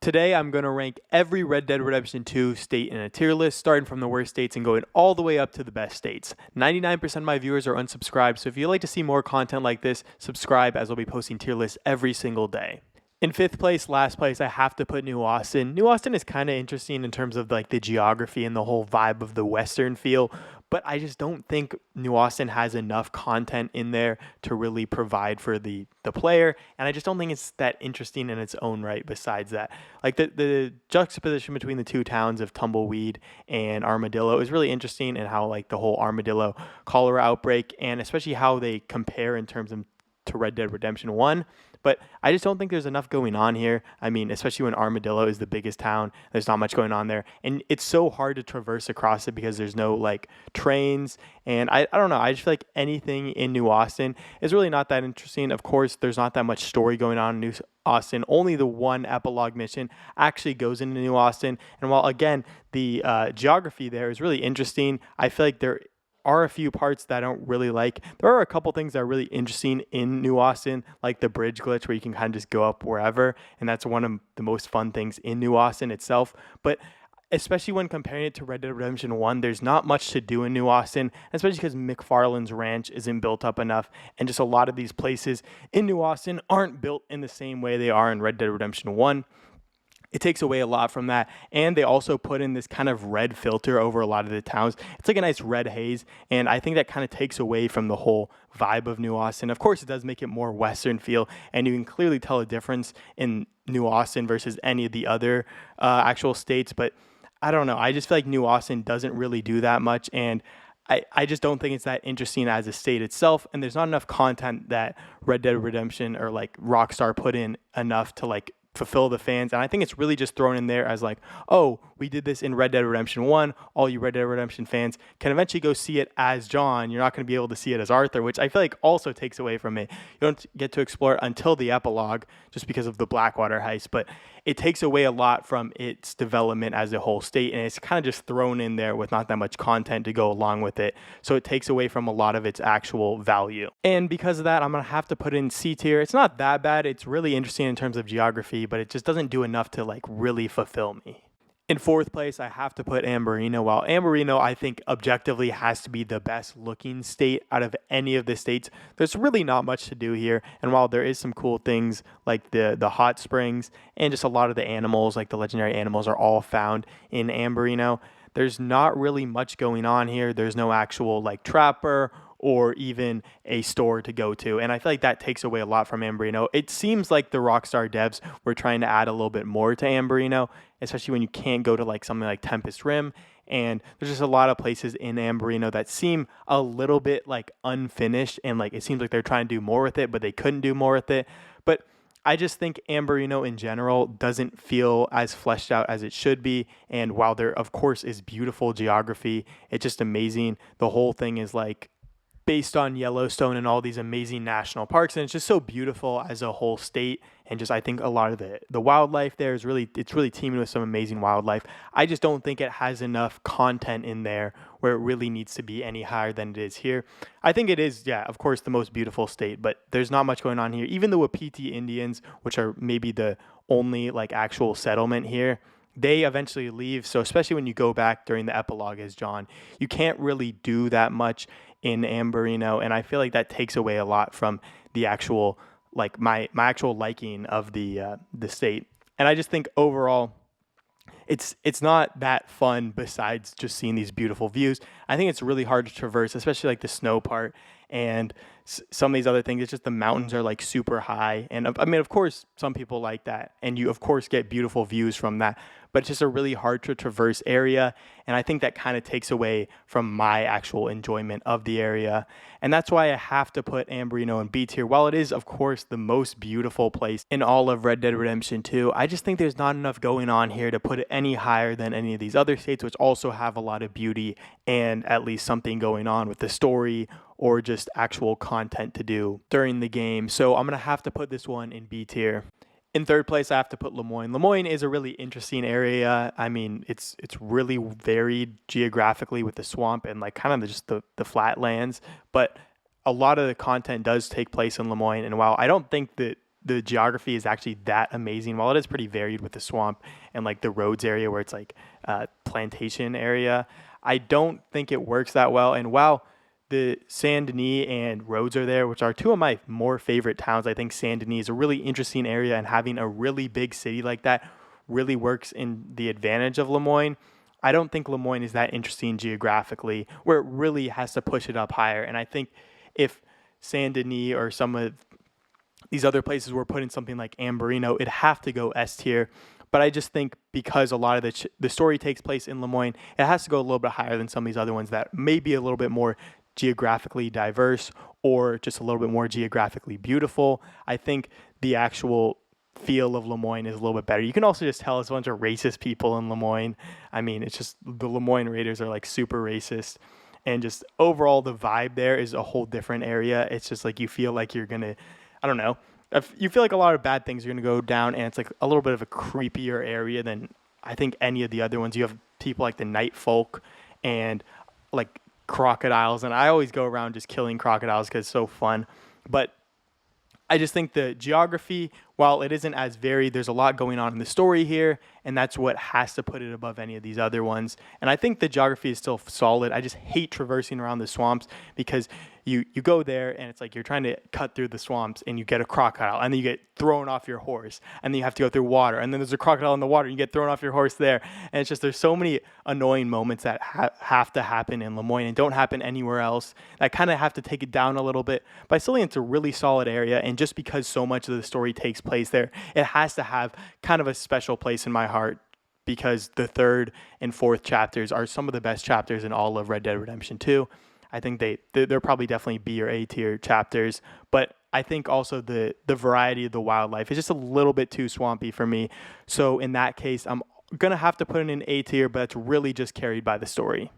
Today, I'm going to rank every Red Dead Redemption 2 state in a tier list, starting from the worst states and going all the way up to the best states. 99% of my viewers are unsubscribed, so if you'd like to see more content like this, subscribe as I'll be posting tier lists every single day. In fifth place, last place, I have to put New Austin. New Austin is kind of interesting in terms of like the geography and the whole vibe of the Western feel, but I just don't think New Austin has enough content in there to really provide for the player, and I just don't think it's that interesting in its own right besides that. Like the juxtaposition between the two towns of Tumbleweed and Armadillo is really interesting, and how like the whole Armadillo cholera outbreak, and especially how they compare in terms of to Red Dead Redemption 1. But I just don't think there's enough going on here. I mean, especially when Armadillo is the biggest town, there's not much going on there. And it's so hard to traverse across it because there's no like trains. And I don't know. I just feel like anything in New Austin is really not that interesting. Of course, there's not that much story going on in New Austin. Only the one epilogue mission actually goes into New Austin. And while, again, the geography there is really interesting, I feel like there are a few parts that I don't really like. There are a couple things that are really interesting in New Austin, like the bridge glitch where you can kind of just go up wherever, and that's one of the most fun things in New Austin itself. But especially when comparing it to Red Dead Redemption 1, there's not much to do in New Austin, especially because McFarlane's ranch isn't built up enough, and just a lot of these places in New Austin aren't built in the same way they are in Red Dead Redemption 1. It takes away a lot from that. And they also put in this kind of red filter over a lot of the towns. It's like a nice red haze. And I think that kind of takes away from the whole vibe of New Austin. Of course, it does make it more Western feel. And you can clearly tell a difference in New Austin versus any of the other actual states. But I don't know. I just feel like New Austin doesn't really do that much. And I just don't think it's that interesting as a state itself. And there's not enough content that Red Dead Redemption or like Rockstar put in enough to like fulfill the fans. And I think it's really just thrown in there as like, oh, we did this in Red Dead Redemption 1. All you Red Dead Redemption fans can eventually go see it as John. You're not going to be able to see it as Arthur, which I feel like also takes away from it. You don't get to explore it until the epilogue just because of the Blackwater heist, but it takes away a lot from its development as a whole state, and it's kind of just thrown in there with not that much content to go along with it. So it takes away from a lot of its actual value. And because of that, I'm going to have to put in C tier. It's not that bad. It's really interesting in terms of geography, but it just doesn't do enough to like really fulfill me. In fourth place, I have to put Amberino. While Amberino, I think, objectively has to be the best looking state out of any of the states, there's really not much to do here. And while there is some cool things like the hot springs and just a lot of the animals, like the legendary animals, are all found in Amberino, there's not really much going on here. There's no actual like trapper or even a store to go to. And I feel like that takes away a lot from Amberino. It seems like the Rockstar devs were trying to add a little bit more to Amberino, especially when you can't go to like something like Tempest Rim. And there's just a lot of places in Amberino that seem a little bit like unfinished, and like it seems like they're trying to do more with it, but they couldn't do more with it. But I just think Amberino in general doesn't feel as fleshed out as it should be. And while there, of course, is beautiful geography, it's just amazing. The whole thing is like based on Yellowstone and all these amazing national parks, and it's just so beautiful as a whole state. And just I think a lot of the wildlife there is really teeming with some amazing wildlife. I just don't think it has enough content in there where it really needs to be any higher than it is here. I think it is, yeah, of course, the most beautiful state, but there's not much going on here. Even the Wapiti Indians, which are maybe the only like actual settlement here, they eventually leave. So especially when you go back during the epilogue as John, you can't really do that much in Amberino, and I feel like that takes away a lot from the actual like my actual liking of the state. And I just think overall it's not that fun besides just seeing these beautiful views. I think it's really hard to traverse, especially like the snow part and some of these other things. It's just the mountains are like super high, and I mean, of course some people like that, and you of course get beautiful views from that, but it's just a really hard to traverse area. And I think that kind of takes away from my actual enjoyment of the area. And that's why I have to put Amberino in B tier. While it is, of course, the most beautiful place in all of Red Dead Redemption 2, I just think there's not enough going on here to put it any higher than any of these other states, which also have a lot of beauty and at least something going on with the story or just actual content to do during the game. So I'm going to have to put this one in B tier. In third place, I have to put Lemoine. Lemoine is a really interesting area. I mean, it's really varied geographically with the swamp and like kind of just the flatlands, but a lot of the content does take place in Lemoine. And while I don't think that the geography is actually that amazing. While it is pretty varied with the swamp and like the roads area where it's like plantation area, I don't think it works that well. And while the Saint Denis and Rhodes are there, which are two of my more favorite towns, I think Saint Denis is a really interesting area, and having a really big city like that really works in the advantage of Lemoine. I don't think Lemoine is that interesting geographically, where it really has to push it up higher. And I think if Saint Denis or some of these other places were put in something like Amberino, it'd have to go S tier. But I just think because a lot of the story takes place in Lemoine, it has to go a little bit higher than some of these other ones that may be a little bit more geographically diverse or just a little bit more geographically beautiful. I think the actual feel of Lemoine is a little bit better. You can also just tell it's a bunch of racist people in Lemoine. I mean, it's just the Lemoine Raiders are like super racist. And just overall, the vibe there is a whole different area. It's just like you feel like you're going to, I don't know, if you feel like a lot of bad things are going to go down, and it's like a little bit of a creepier area than I think any of the other ones. You have people like the night folk and like crocodiles, and I always go around just killing crocodiles because it's so fun. But I just think the geography, while it isn't as varied, there's a lot going on in the story here, and that's what has to put it above any of these other ones. And I think the geography is still solid. I just hate traversing around the swamps because you go there and it's like you're trying to cut through the swamps and you get a crocodile and then you get thrown off your horse and then you have to go through water and then there's a crocodile in the water and you get thrown off your horse there. And it's just there's so many annoying moments that have to happen in Lemoine and don't happen anywhere else. I kind of have to take it down a little bit. But I still think it's a really solid area, and just because so much of the story takes place there, it has to have kind of a special place in my heart because the third and fourth chapters are some of the best chapters in all of Red Dead Redemption 2. I think they're probably definitely B or A tier chapters, but I think also the variety of the wildlife is just a little bit too swampy for me. So in that case, I'm gonna have to put it in A tier, but it's really just carried by the story.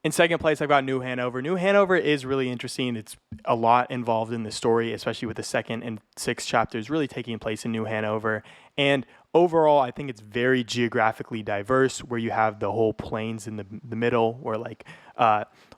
In second place, I've got New Hanover. New Hanover is really interesting. It's a lot involved in the story, especially with the second and sixth chapters really taking place in New Hanover. And overall, I think it's very geographically diverse, where you have the whole plains in the middle, where like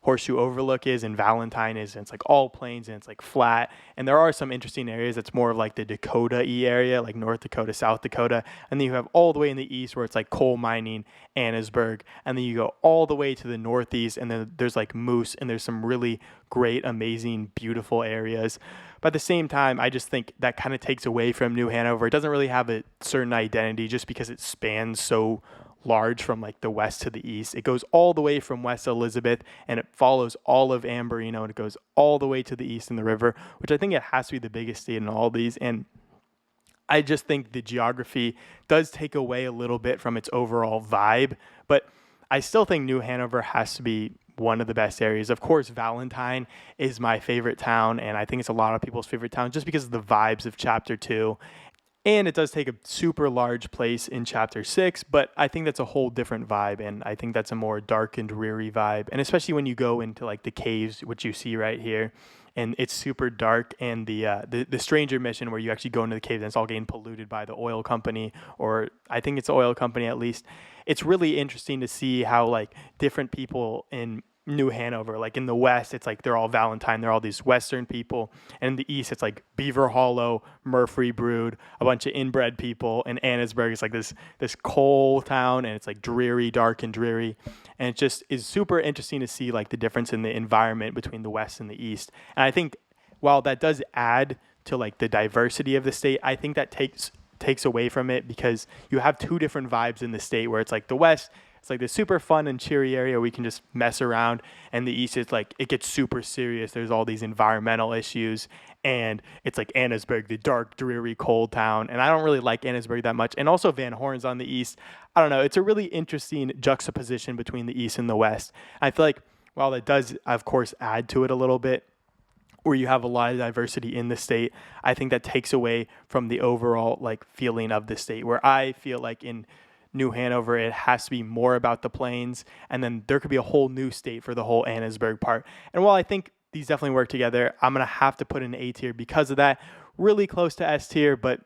Horseshoe Overlook is and Valentine is, and it's like all plains and it's like flat. And there are some interesting areas that's more of like the Dakota-y area, like North Dakota, South Dakota. And then you have all the way in the east where it's like coal mining, Annesburg. And then you go all the way to the northeast, and then there's like moose, and there's some really great, amazing, beautiful areas. But at the same time, I just think that kind of takes away from New Hanover. It doesn't really have a certain identity just because it spans so large from like the west to the east. It goes all the way from West Elizabeth and it follows all of Amberino, and it goes all the way to the east in the river, which I think it has to be the biggest state in all these. And I just think the geography does take away a little bit from its overall vibe, but I still think New Hanover has to be one of the best areas. Of course, Valentine is my favorite town, and I think it's a lot of people's favorite town just because of the vibes of Chapter 2. And it does take a super large place in Chapter 6, but I think that's a whole different vibe, and I think that's a more dark and dreary vibe. And especially when you go into like the caves, which you see right here, and it's super dark, and the stranger mission where you actually go into the cave and it's all getting polluted by the oil company, or I think it's the oil company at least. It's really interesting to see how like different people in New Hanover, like in the west, it's like they're all Valentine, they're all these western people, and in the east, it's like Beaver Hollow, Murfree Brood, a bunch of inbred people, and Annesburg is like this coal town, and it's like dreary, dark and dreary, and it just is super interesting to see like the difference in the environment between the west and the east. And I think while that does add to like the diversity of the state, I think that takes away from it because you have two different vibes in the state, where it's like the west, it's like the super fun and cheery area where we can just mess around, and the east is like it gets super serious. There's all these environmental issues, and it's like Annesburg, the dark, dreary, cold town. And I don't really like Annesburg that much. And also Van Horn's on the east. I don't know. It's a really interesting juxtaposition between the east and the west. I feel like while it does, of course, add to it a little bit, where you have a lot of diversity in the state, I think that takes away from the overall like feeling of the state, where I feel like in New Hanover, it has to be more about the plains, and then there could be a whole new state for the whole Annesburg part. And while I think these definitely work together, I'm going to have to put in A tier because of that. Really close to S tier, but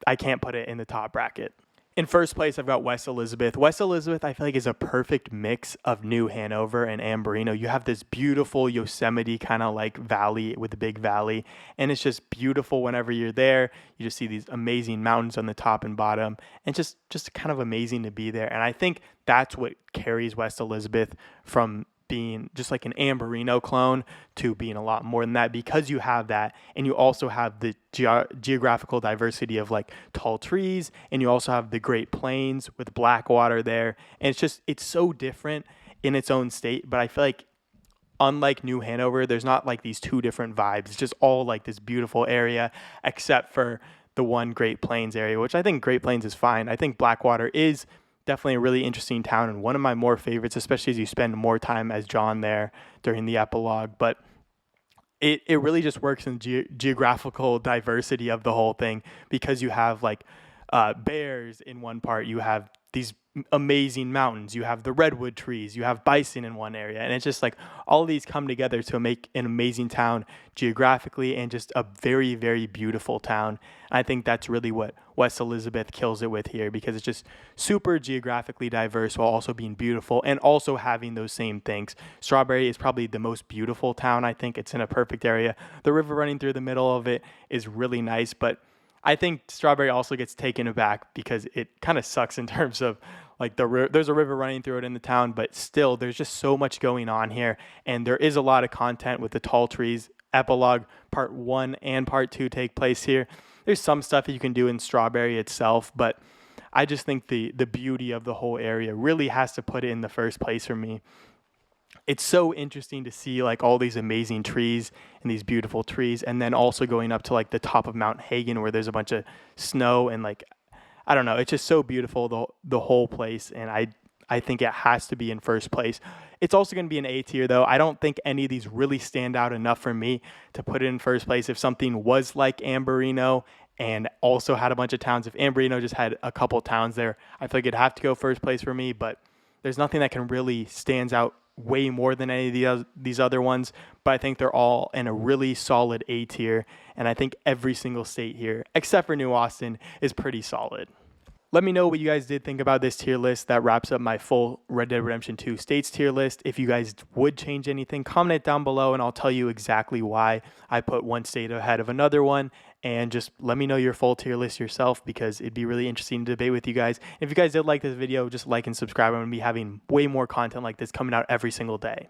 I can't put it in the top bracket. In first place, I've got West Elizabeth. West Elizabeth, I feel like, is a perfect mix of New Hanover and Amberino. You have this beautiful Yosemite kind of like valley with a big valley, and it's just beautiful whenever you're there. You just see these amazing mountains on the top and bottom, and just kind of amazing to be there. And I think that's what carries West Elizabeth from being just like an Amberino clone to being a lot more than that, because you have that, and you also have the geographical diversity of like tall trees, and you also have the Great Plains with Blackwater there, and it's so different in its own state. But I feel like, unlike New Hanover, there's not like these two different vibes. It's just all like this beautiful area, except for the one Great Plains area, which I think Great Plains is fine. I think Blackwater is definitely a really interesting town and one of my more favorites, especially as you spend more time as John there during the epilogue. But it really just works in geographical diversity of the whole thing, because you have like bears in one part, you have these amazing mountains, you have the redwood trees, you have bison in one area, and it's just like all of these come together to make an amazing town geographically, and just a very, very beautiful town. And I think that's really what West Elizabeth kills it with here, because it's just super geographically diverse while also being beautiful and also having those same things. Strawberry is probably the most beautiful town. I think it's in a perfect area. The river running through the middle of it is really nice, but I think Strawberry also gets taken aback because it kind of sucks in terms of like there's a river running through it in the town, but still there's just so much going on here, and there is a lot of content with the tall trees. Epilogue part 1 and part 2 take place here. There's some stuff that you can do in Strawberry itself, but I just think the beauty of the whole area really has to put it in the first place for me. It's so interesting to see like all these amazing trees and these beautiful trees, and then also going up to like the top of Mount Hagen where there's a bunch of snow, and like, I don't know, it's just so beautiful, the whole place, and I think it has to be in first place. It's also going to be an A tier though. I don't think any of these really stand out enough for me to put it in first place. If something was like Amberino and also had a bunch of towns, if Amberino just had a couple towns there, I feel like it'd have to go first place for me, but there's nothing that can really stands out way more than any of these other ones. But I think they're all in a really solid A tier, and I think every single state here, except for New Austin, is pretty solid. Let me know what you guys did think about this tier list. That wraps up my full Red Dead Redemption 2 states tier list. If you guys would change anything, comment it down below and I'll tell you exactly why I put one state ahead of another one. And just let me know your full tier list yourself, because it'd be really interesting to debate with you guys. If you guys did like this video, just like and subscribe. I'm going to be having way more content like this coming out every single day.